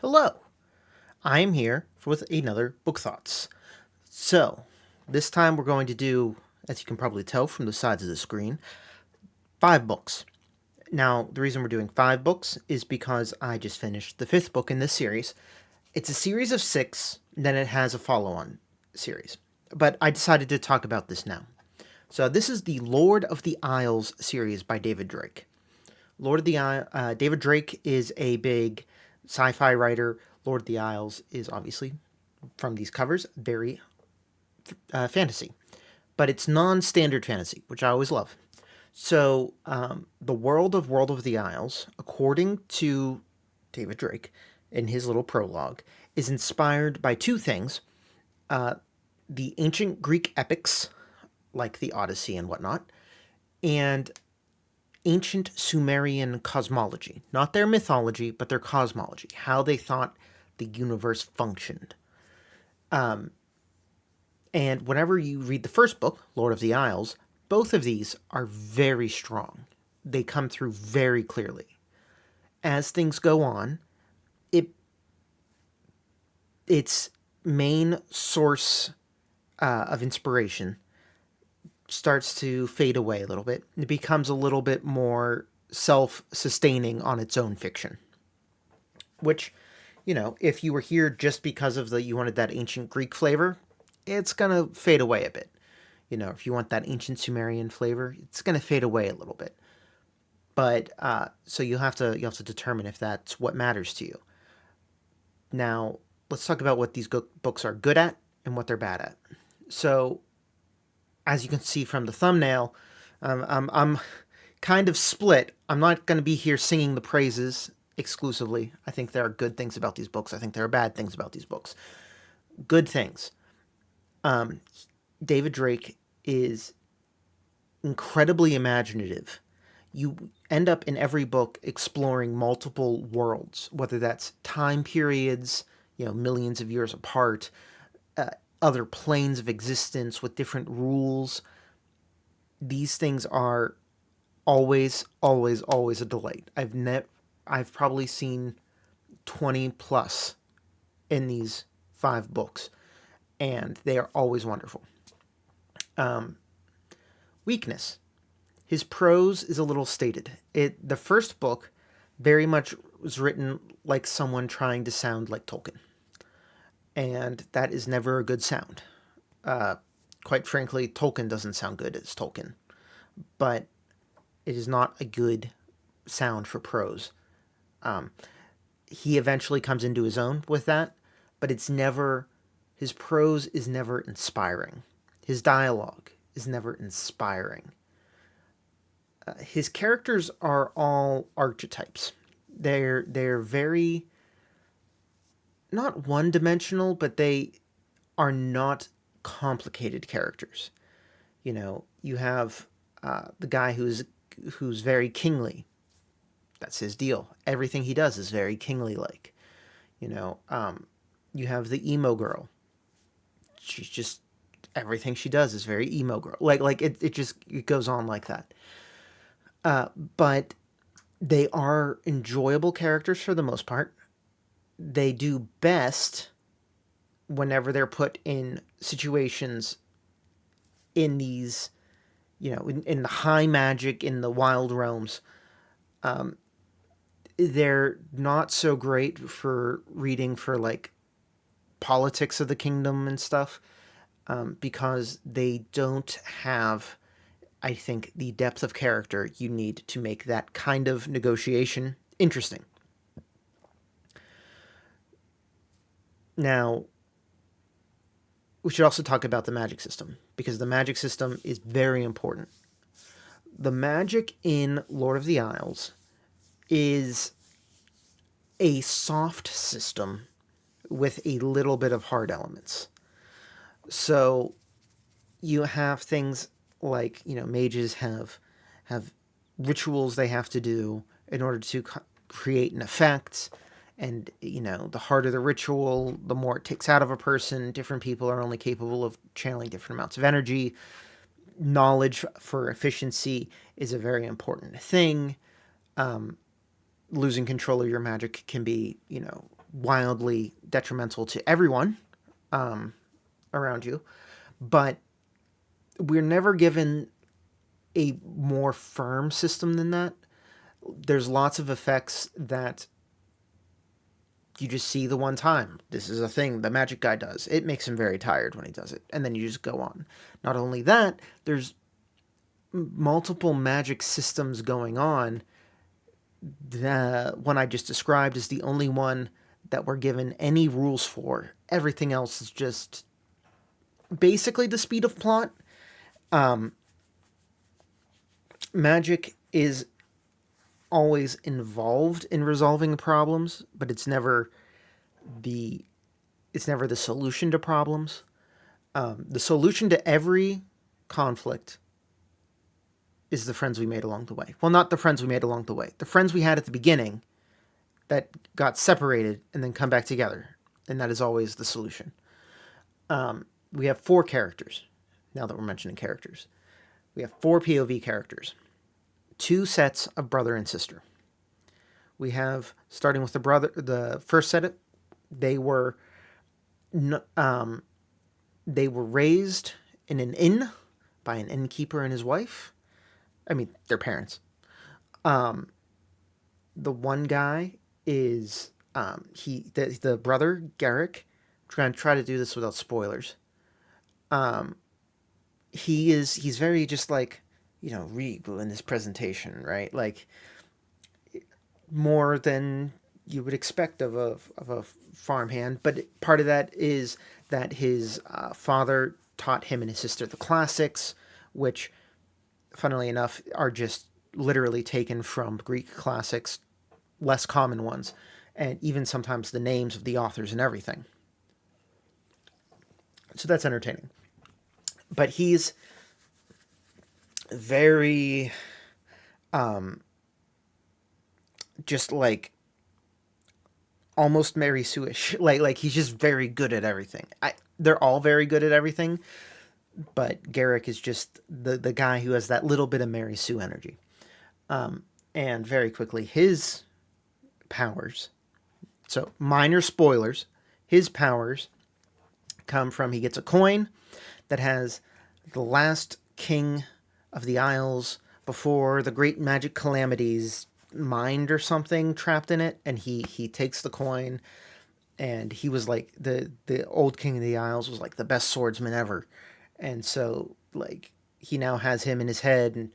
Hello, I am here with another Book Thoughts. So, this time we're going to do, as you can probably tell from the sides of the screen, 5 books. Now, the reason we're doing 5 books is because I just finished the 5th book in this series. It's a series of 6, then it has a follow on series. But I decided to talk about this now. So, this is the Lord of the Isles series by David Drake. David Drake is a big sci-fi writer. Lord of the Isles is obviously, from these covers, very fantasy, but it's non-standard fantasy, which I always love. So, the World of the Isles, according to David Drake in his little prologue, is inspired by 2 things: the ancient Greek epics, like the Odyssey and whatnot, and ancient Sumerian cosmology. Not their mythology, but their cosmology, how they thought the universe functioned. And whenever you read the first book, Lord of the Isles, both of these are very strong. They come through very clearly. As things go on, it its main source of inspiration starts to fade away a little bit. It becomes a little bit more self-sustaining on its own fiction. Which, if you were here just because of you wanted that ancient Greek flavor, it's gonna fade away a bit. If you want that ancient Sumerian flavor, it's gonna fade away a little bit. But so you have to determine if that's what matters to you. Now, let's talk about what these books are good at and what they're bad at. So, as you can see from the thumbnail, I'm kind of split. I'm not going to be here singing the praises exclusively. I think there are good things about these books. I think there are bad things about these books. Good things. David Drake is incredibly imaginative. You end up in every book exploring multiple worlds, whether that's time periods, millions of years apart, other planes of existence with different rules. These things are always, always, always a delight. I've probably seen 20 plus in these 5 books, and they are always wonderful. Weakness. His prose is a little stated. The first book very much was written like someone trying to sound like Tolkien, and that is never a good sound. Quite frankly, Tolkien doesn't sound good as Tolkien, but it is not a good sound for prose. He eventually comes into his own with that, but his prose is never inspiring. His dialogue is never inspiring. His characters are all archetypes. They're very, not one-dimensional, but they are not complicated characters. You have the guy who's very kingly. That's his deal. Everything he does is very kingly-like. You have the emo girl. She's just, everything she does is very emo girl. It goes on like that. But they are enjoyable characters for the most part. They do best whenever they're put in situations in these, in the high magic, in the wild realms. They're not so great for reading for politics of the kingdom and stuff, because they don't have, I think, the depth of character you need to make that kind of negotiation interesting. Now, we should also talk about the magic system, because the magic system is very important. The magic in Lord of the Isles is a soft system with a little bit of hard elements. So you have things like, mages have rituals they have to do in order to create an effect. And, the harder the ritual, the more it takes out of a person. Different people are only capable of channeling different amounts of energy. Knowledge for efficiency is a very important thing. Losing control of your magic can be, wildly detrimental to everyone around you, but we're never given a more firm system than that. There's lots of effects that you just see the one time. This is a thing the magic guy does. It makes him very tired when he does it, and then you just go on. Not only that, there's multiple magic systems going on. The one I just described is the only one that we're given any rules for. Everything else is just basically the speed of plot. Magic is always involved in resolving problems, but the it's never the solution to problems. The solution to every conflict is the friends we made along the way. Well, not the friends we made along the way. The friends we had at the beginning that got separated and then come back together. And that is always the solution. We have 4 characters, now that we're mentioning characters. We have 4 POV characters. 2 sets of brother and sister. We have, starting with the first set, they were raised in an inn by an innkeeper and his wife. I mean, their parents. The one guy is the brother Garrick. I'm going to try to do this without spoilers. He's very just like, regal in his presentation, right? Like more than you would expect of a farmhand. But part of that is that his father taught him and his sister the classics, which, funnily enough, are just literally taken from Greek classics, less common ones, and even sometimes the names of the authors and everything. So that's entertaining. But he's very just like almost Mary Sue-ish. Like he's just very good at everything. They're all very good at everything, but Garrick is just the guy who has that little bit of Mary Sue energy. And very quickly, his powers. So minor spoilers. His powers come from, he gets a coin that has the last king of the Isles before the great magic calamities mind or something trapped in it, and he takes the coin, and he was like the old king of the Isles was like the best swordsman ever, and so like he now has him in his head, and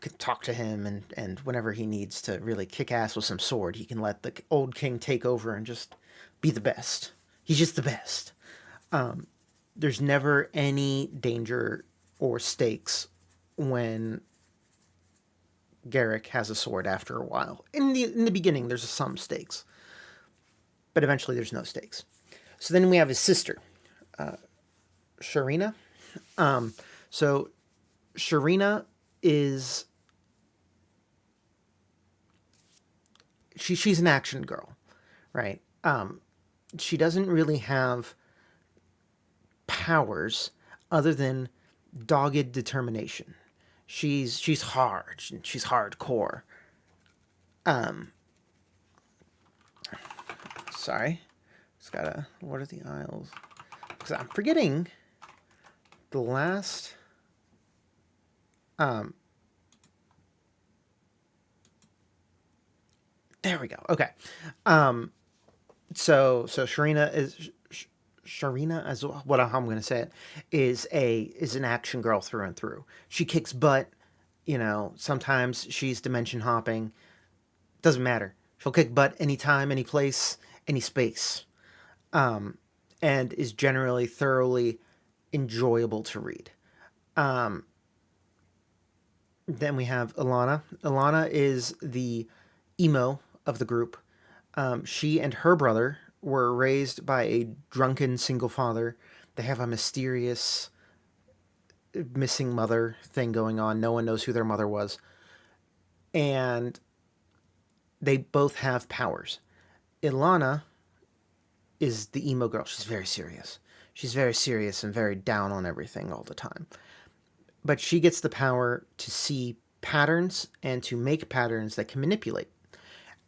can talk to him, and whenever he needs to really kick ass with some sword, he can let the old king take over and just be the best. He's just the best. There's never any danger or stakes when Garrick has a sword after a while. In the beginning, there's some stakes, but eventually there's no stakes. So then we have his sister, Sharina. So Sharina is she's an action girl, right? She doesn't really have powers other than dogged determination. She's hard. She's hardcore. Sorry, just gotta. What are the Isles? Because I'm forgetting the last. There we go. Okay. So Sharina is what I'm going to say it is an action girl through and through. She kicks butt. Sometimes she's dimension hopping. Doesn't matter. She'll kick butt anytime, any place, any space, and is generally thoroughly enjoyable to read. Then we have Ilana. Ilana is the emo of the group. She and her brother were raised by a drunken single father. They have a mysterious missing mother thing going on. No one knows who their mother was. And they both have powers. Ilana is the emo girl. She's very serious. She's very serious and very down on everything all the time. But she gets the power to see patterns and to make patterns that can manipulate.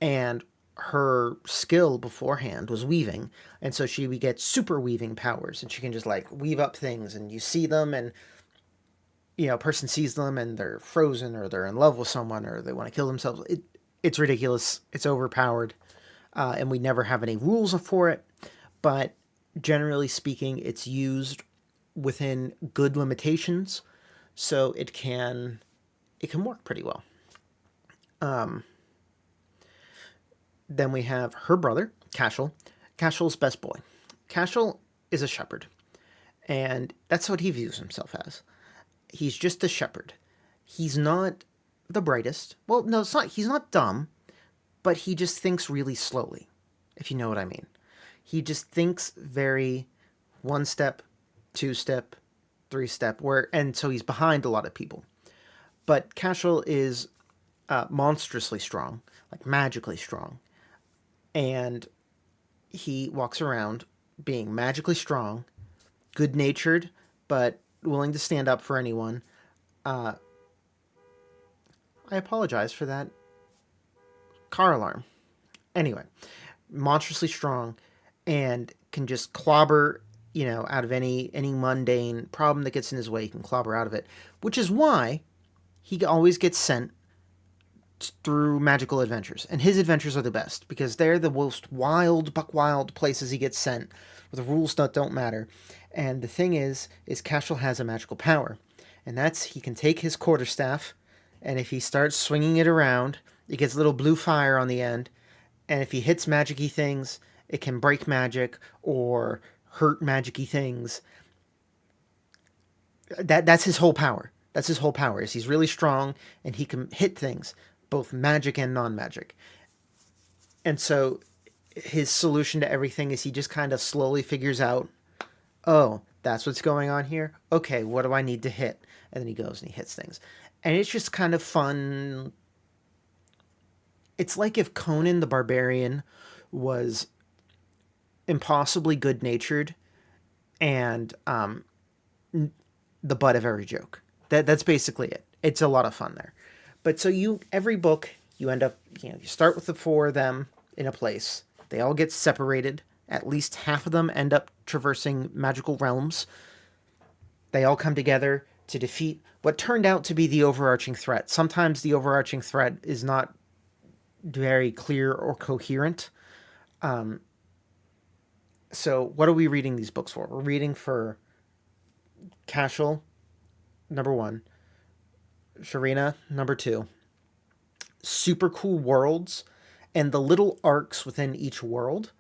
And her skill beforehand was weaving, and so she would get super weaving powers, and she can just like weave up things, and you see them, and a person sees them, and they're frozen, or they're in love with someone, or they want to kill themselves. It's ridiculous. It's overpowered, and we never have any rules for it. But generally speaking, it's used within good limitations, so it can work pretty well. Then we have her brother, Cashel. Cashel's best boy. Cashel is a shepherd, and that's what he views himself as. He's just a shepherd. He's not the brightest. Well, no, it's not. He's not dumb, but he just thinks really slowly, if you know what I mean. He just thinks very one step, two step, three step, and so he's behind a lot of people. But Cashel is monstrously strong, like magically strong, and he walks around being magically strong, good natured, but willing to stand up for anyone. I apologize for that car alarm. Anyway, monstrously strong and can just clobber, out of any mundane problem that gets in his way. He can clobber out of it, which is why he always gets sent through magical adventures, and his adventures are the best because they're the most wild, buck wild places he gets sent, where the rules don't matter. And the thing is Cashel has a magical power, and that's he can take his quarterstaff, and if he starts swinging it around, it gets a little blue fire on the end, and if he hits magic-y things, it can break magic or hurt magic-y things. That's his whole power. That's his whole power. Is he's really strong and he can hit things, both magic and non-magic. And so his solution to everything is he just kind of slowly figures out, oh, that's what's going on here. Okay, what do I need to hit? And then he goes and he hits things. And it's just kind of fun. It's like if Conan the Barbarian was impossibly good-natured and the butt of every joke. That's basically it. It's a lot of fun there. But so every book you end up, you start with the four of them in a place. They all get separated. At least half of them end up traversing magical realms. They all come together to defeat what turned out to be the overarching threat. Sometimes the overarching threat is not very clear or coherent. So what are we reading these books for? We're reading for Cashel, number 1. Sharina, number 2. Super cool worlds, and the little arcs within each world,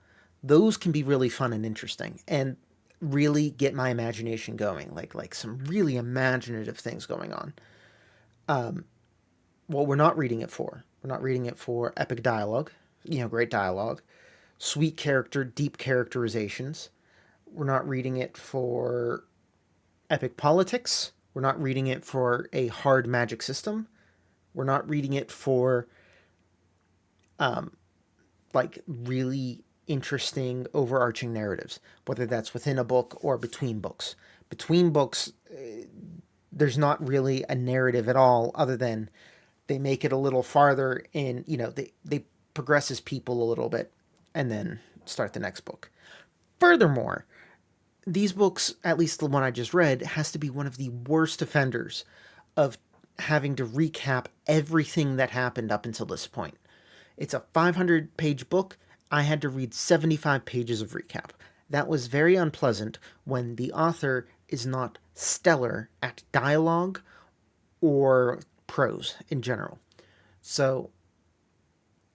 those can be really fun and interesting, and really get my imagination going, like some really imaginative things going on. What we're not reading it for. We're not reading it for epic dialogue, great dialogue, sweet character, deep characterizations. We're not reading it for epic politics. We're not reading it for a hard magic system. We're not reading it for really interesting overarching narratives, whether that's within a book or between books. Between books, there's not really a narrative at all, other than they make it a little farther in, they progress as people a little bit and then start the next book. Furthermore, these books, at least the one I just read, has to be one of the worst offenders of having to recap everything that happened up until this point. It's a 500-page book. I had to read 75 pages of recap. That was very unpleasant when the author is not stellar at dialogue or prose in general. So,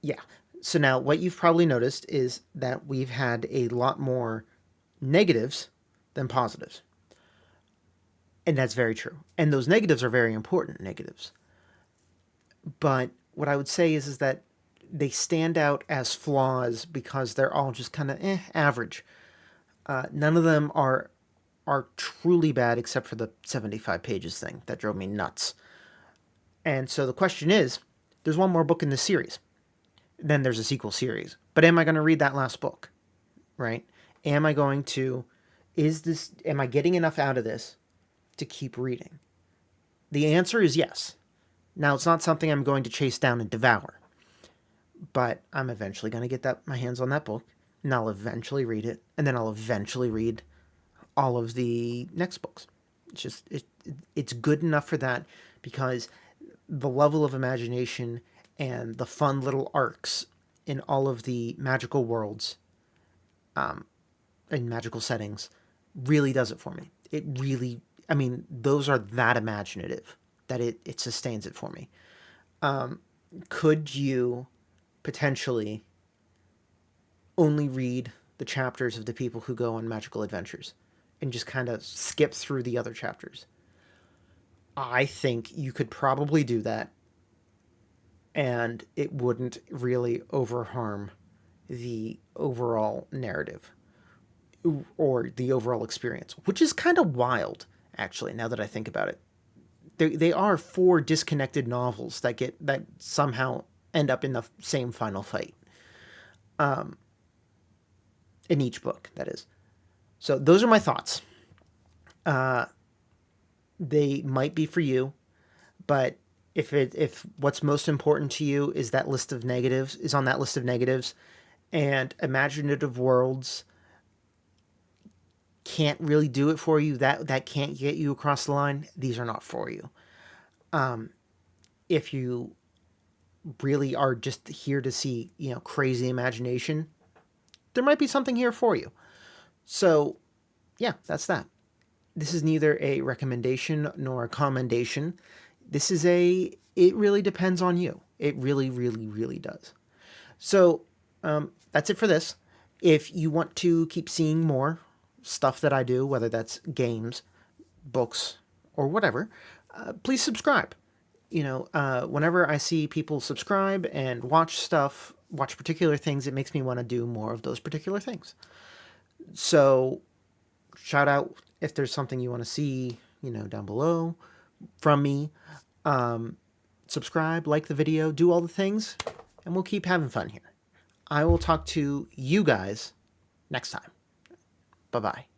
yeah. So now what you've probably noticed is that we've had a lot more negatives than positives. And that's very true. And those negatives are very important negatives. But what I would say is that they stand out as flaws because they're all just kind of average. None of them are truly bad except for the 75 pages thing. That drove me nuts. And so the question is, there's one more book in this series. Then there's a sequel series. But am I going to read that last book? Right? Am I getting enough out of this to keep reading? The answer is yes. Now, it's not something I'm going to chase down and devour. but I'm eventually going to get my hands on that book, and I'll eventually read it, and then I'll eventually read all of the next books. It's good enough for that because the level of imagination and the fun little arcs in all of the magical worlds and magical settings really does it for me. It really, I mean, those are that imaginative that it sustains it for me. Could you potentially only read the chapters of the people who go on magical adventures and just kind of skip through the other chapters? I think you could probably do that, and it wouldn't really overharm the overall narrative or the overall experience, which is kind of wild, actually, now that I think about it. They are four disconnected novels that somehow end up in the same final fight in each book, that is. So those are my thoughts. They might be for you, but if what's most important to you is that list of negatives is on that list of negatives, and imaginative worlds can't really do it for you, that can't get you across the line, these are not for you. If you really are just here to see, crazy imagination, there might be something here for you. So, yeah, that's that. This is neither a recommendation nor a commendation. It really depends on you. It really, really, really does. So, that's it for this. If you want to keep seeing more stuff that I do, whether that's games, books, or whatever, please subscribe. Whenever I see people subscribe and watch particular things, it makes me want to do more of those particular things. So, shout out if there's something you want to see, down below from me. Subscribe, like the video, do all the things, and we'll keep having fun here. I will talk to you guys next time. Bye bye.